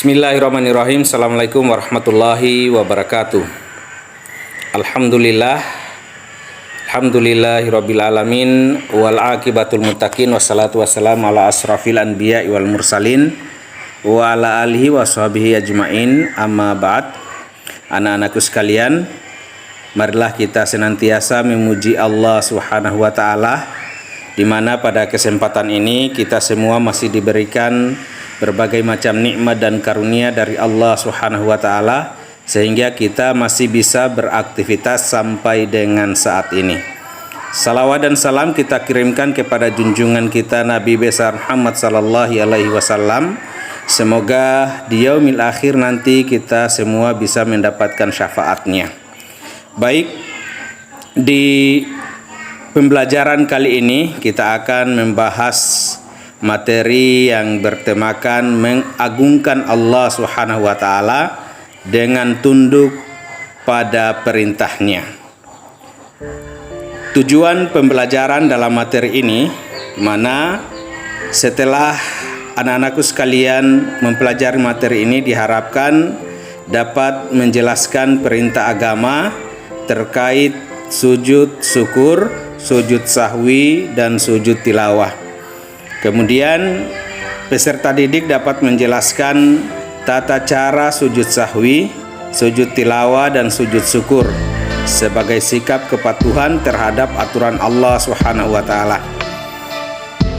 Bismillahirrahmanirrahim. Assalamualaikum warahmatullahi wabarakatuh. Alhamdulillahirabbil alamin wal aqibatul muttaqin wassalatu wassalamu ala asrafil anbiya'i wal mursalin wa ala alihi washabihi ajmain. Amma ba'd. Anak-anakku sekalian, marilah kita senantiasa memuji Allah Subhanahu wa taala, di mana pada kesempatan ini kita semua masih diberikan berbagai macam nikmat dan karunia dari Allah Subhanahu wa taala sehingga kita masih bisa beraktivitas sampai dengan saat ini. Salawat dan salam kita kirimkan kepada junjungan kita Nabi besar Muhammad sallallahu alaihi wasallam. Semoga di yaumil akhir nanti kita semua bisa mendapatkan syafaatnya. Baik, di pembelajaran kali ini kita akan membahas materi yang bertemakan mengagungkan Allah Subhanahu wa taala dengan tunduk pada perintahnya. Tujuan pembelajaran dalam materi ini, di mana setelah anak-anakku sekalian mempelajari materi ini diharapkan dapat menjelaskan perintah agama terkait sujud syukur, sujud sahwi, dan sujud tilawah. Kemudian peserta didik dapat menjelaskan tata cara sujud sahwi, sujud tilawah, dan sujud syukur sebagai sikap kepatuhan terhadap aturan Allah Subhanahu wa taala.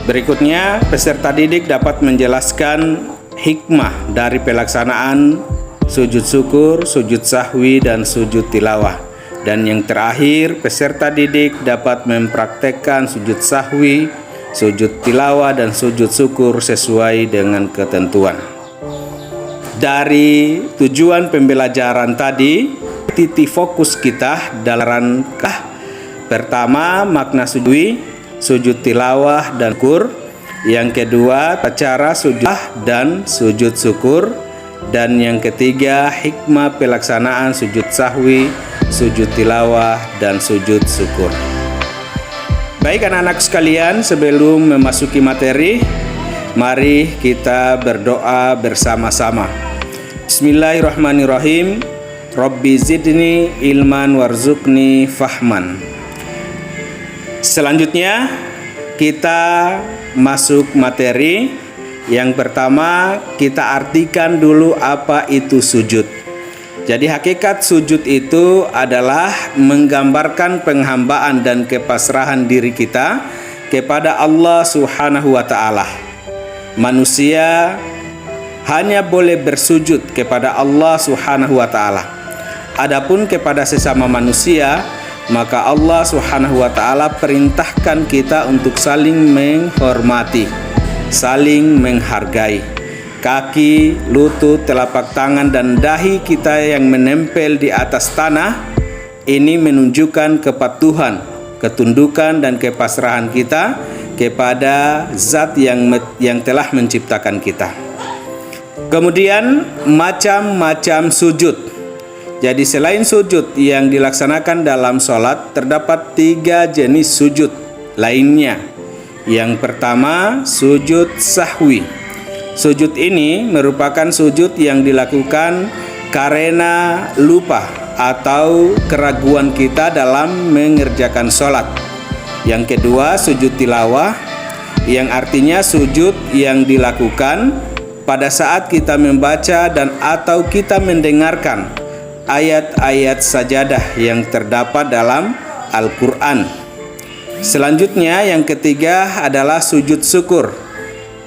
Berikutnya, peserta didik dapat menjelaskan hikmah dari pelaksanaan sujud syukur, sujud sahwi, dan sujud tilawah. Dan yang terakhir, peserta didik dapat mempraktekkan sujud sahwi, sujud tilawah, dan sujud syukur sesuai dengan ketentuan. Dari tujuan pembelajaran tadi, titik fokus kita dalam pertama makna sujud tilawah dan syukur. Yang kedua, cara sujud dan sujud syukur. Dan yang ketiga, hikmah pelaksanaan sujud sahwi, sujud tilawah, dan sujud syukur. Baik anak-anak sekalian, sebelum memasuki materi, mari kita berdoa bersama-sama. Bismillahirrahmanirrahim. Rabbi zidni ilman warzuqni fahman. Selanjutnya kita masuk materi. Yang pertama, kita artikan dulu apa itu sujud. Jadi hakikat sujud itu adalah menggambarkan penghambaan dan kepasrahan diri kita kepada Allah Subhanahu wa taala. Manusia hanya boleh bersujud kepada Allah Subhanahu wa taala. Adapun kepada sesama manusia, maka Allah Subhanahu wa taala perintahkan kita untuk saling menghormati, saling menghargai. Kaki, lutut, telapak tangan, dan dahi kita yang menempel di atas tanah ini menunjukkan kepatuhan, ketundukan, dan kepasrahan kita kepada zat yang telah menciptakan kita. Kemudian macam-macam sujud. Jadi selain sujud yang dilaksanakan dalam sholat, terdapat 3 jenis sujud lainnya. Yang pertama, sujud sahwi. Sujud ini merupakan sujud yang dilakukan karena lupa atau keraguan kita dalam mengerjakan sholat. Yang kedua, sujud tilawah, yang artinya sujud yang dilakukan pada saat kita membaca dan atau kita mendengarkan ayat-ayat sajadah yang terdapat dalam Al-Quran. Selanjutnya, yang ketiga adalah sujud syukur,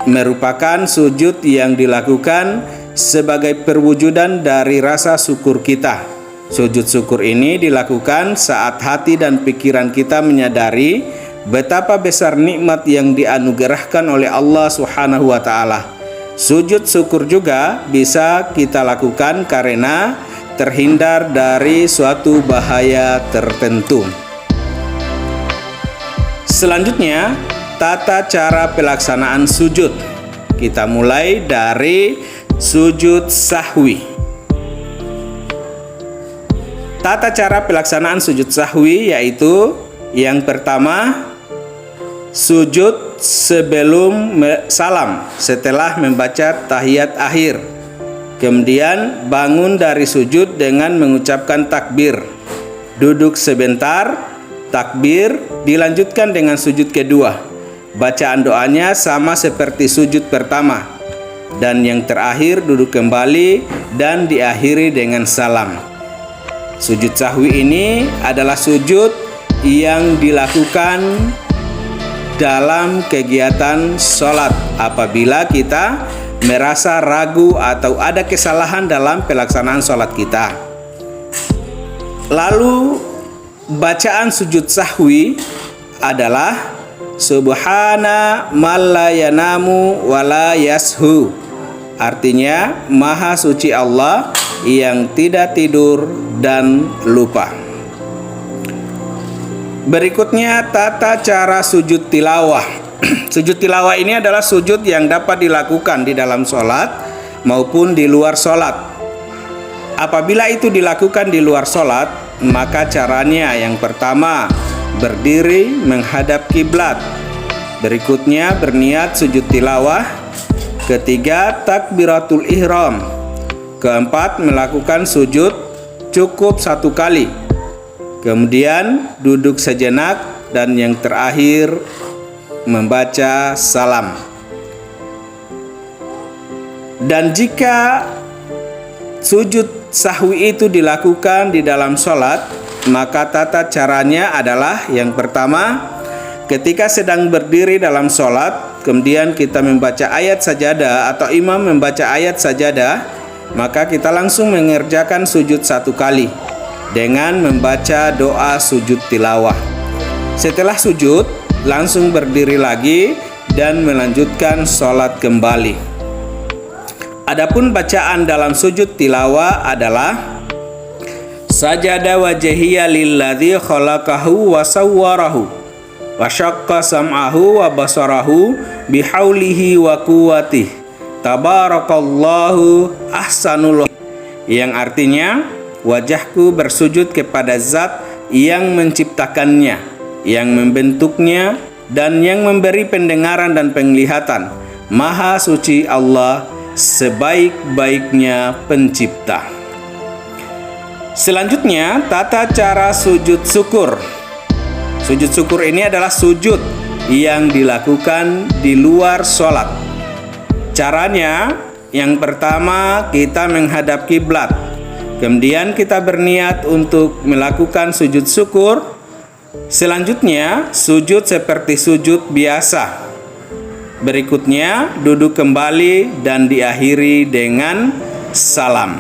merupakan sujud yang dilakukan sebagai perwujudan dari rasa syukur kita. Sujud syukur ini dilakukan saat hati dan pikiran kita menyadari betapa besar nikmat yang dianugerahkan oleh Allah Subhanahu wa taala. Sujud syukur juga bisa kita lakukan karena terhindar dari suatu bahaya tertentu. Selanjutnya, tata cara pelaksanaan sujud. Kita mulai dari sujud sahwi. Tata cara pelaksanaan sujud sahwi yaitu yang pertama, sujud sebelum salam setelah membaca tahiyat akhir. Kemudian bangun dari sujud dengan mengucapkan takbir. Duduk sebentar, takbir, dilanjutkan dengan sujud kedua. Bacaan doanya sama seperti sujud pertama. Dan yang terakhir duduk kembali dan diakhiri dengan salam. Sujud sahwi ini adalah sujud yang dilakukan dalam kegiatan sholat apabila kita merasa ragu atau ada kesalahan dalam pelaksanaan sholat kita. Lalu bacaan sujud sahwi adalah Subhana man la yanamu wa la yashu. Artinya maha suci Allah yang tidak tidur dan lupa. Berikutnya tata cara sujud tilawah. Sujud tilawah ini adalah sujud yang dapat dilakukan di dalam sholat maupun di luar sholat. Apabila itu dilakukan di luar sholat, maka caranya yang pertama berdiri menghadap kiblat. Berikutnya berniat sujud tilawah. Ketiga takbiratul ihram. Keempat melakukan sujud cukup 1 kali. Kemudian duduk sejenak dan yang terakhir membaca salam. Dan jika sujud sahwi itu dilakukan di dalam sholat, maka tata caranya adalah yang pertama, ketika sedang berdiri dalam sholat, kemudian kita membaca ayat sajadah atau imam membaca ayat sajadah, maka kita langsung mengerjakan sujud 1 kali dengan membaca doa sujud tilawah. Setelah sujud, langsung berdiri lagi dan melanjutkan sholat kembali. Adapun bacaan dalam sujud tilawah adalah sajada wajhiya lilladzi khalaqahu wa sawwarahu wa syaqqa sam'ahu wa basarahu bihaulihi wa quwwatihi tabarakallahu ahsanul, yang artinya wajahku bersujud kepada zat yang menciptakannya, yang membentuknya, dan yang memberi pendengaran dan penglihatan. Maha suci Allah, sebaik-baiknya pencipta. Selanjutnya, tata cara sujud syukur. Sujud syukur ini adalah sujud yang dilakukan di luar sholat. Caranya, yang pertama kita menghadap kiblat. Kemudian kita berniat untuk melakukan sujud syukur. Selanjutnya sujud seperti sujud biasa. Berikutnya duduk kembali dan diakhiri dengan salam.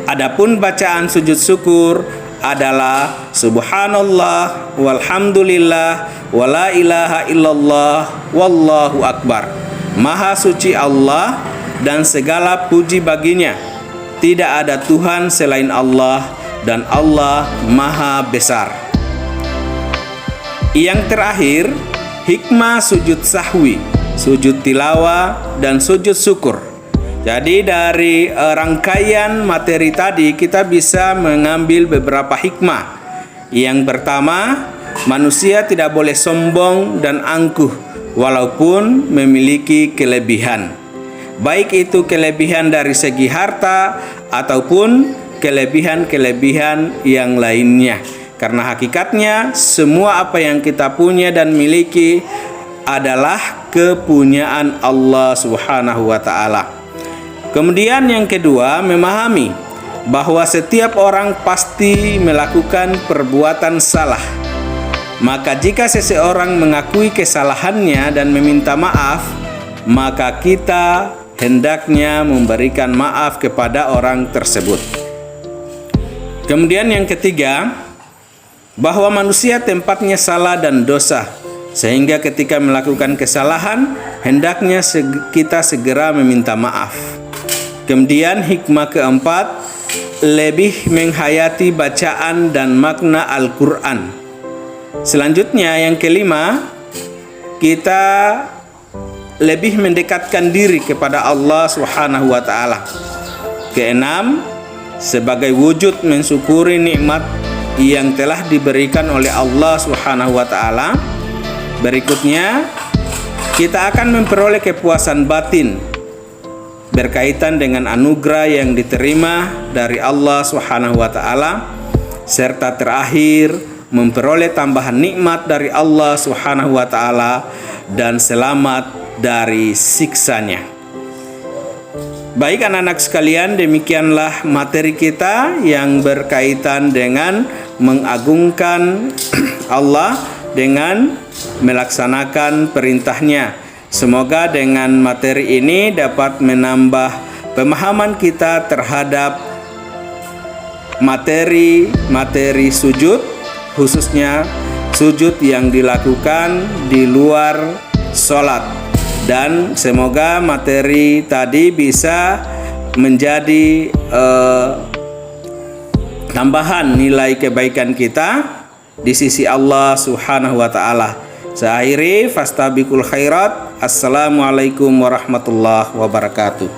Adapun bacaan sujud syukur adalah subhanallah walhamdulillah wala ilaha illallah wallahu akbar. Maha suci Allah dan segala puji baginya. Tidak ada Tuhan selain Allah dan Allah Maha Besar. Yang terakhir, hikmah sujud sahwi, sujud tilawah, dan sujud syukur. Jadi dari rangkaian materi tadi kita bisa mengambil beberapa hikmah. Yang pertama, manusia tidak boleh sombong dan angkuh walaupun memiliki kelebihan. Baik itu kelebihan dari segi harta ataupun kelebihan-kelebihan yang lainnya. Karena hakikatnya semua apa yang kita punya dan miliki adalah kepunyaan Allah Subhanahu wa ta'ala. Kemudian yang kedua, memahami bahwa setiap orang pasti melakukan perbuatan salah. Maka jika seseorang mengakui kesalahannya dan meminta maaf, maka kita hendaknya memberikan maaf kepada orang tersebut. Kemudian yang ketiga, bahwa manusia tempatnya salah dan dosa, sehingga ketika melakukan kesalahan hendaknya kita segera meminta maaf. Kemudian hikmah keempat, lebih menghayati bacaan dan makna Al-Quran. Selanjutnya yang kelima, kita lebih mendekatkan diri kepada Allah Subhanahu wa ta'ala. Keenam, sebagai wujud mensyukuri nikmat yang telah diberikan oleh Allah Subhanahu wa ta'ala. Berikutnya, kita akan memperoleh kepuasan batin berkaitan dengan anugerah yang diterima dari Allah Subhanahu wa taala, serta terakhir memperoleh tambahan nikmat dari Allah Subhanahu wa taala dan selamat dari siksanya. Baik anak-anak sekalian, demikianlah materi kita yang berkaitan dengan mengagungkan Allah dengan melaksanakan perintahnya. Semoga dengan materi ini dapat menambah pemahaman kita terhadap materi sujud, khususnya sujud yang dilakukan di luar sholat. Dan semoga materi tadi bisa menjadi tambahan nilai kebaikan kita di sisi Allah Subhanahu wa taala. Saya akhiri, fastabiqul khairat. Assalamualaikum warahmatullahi wabarakatuh.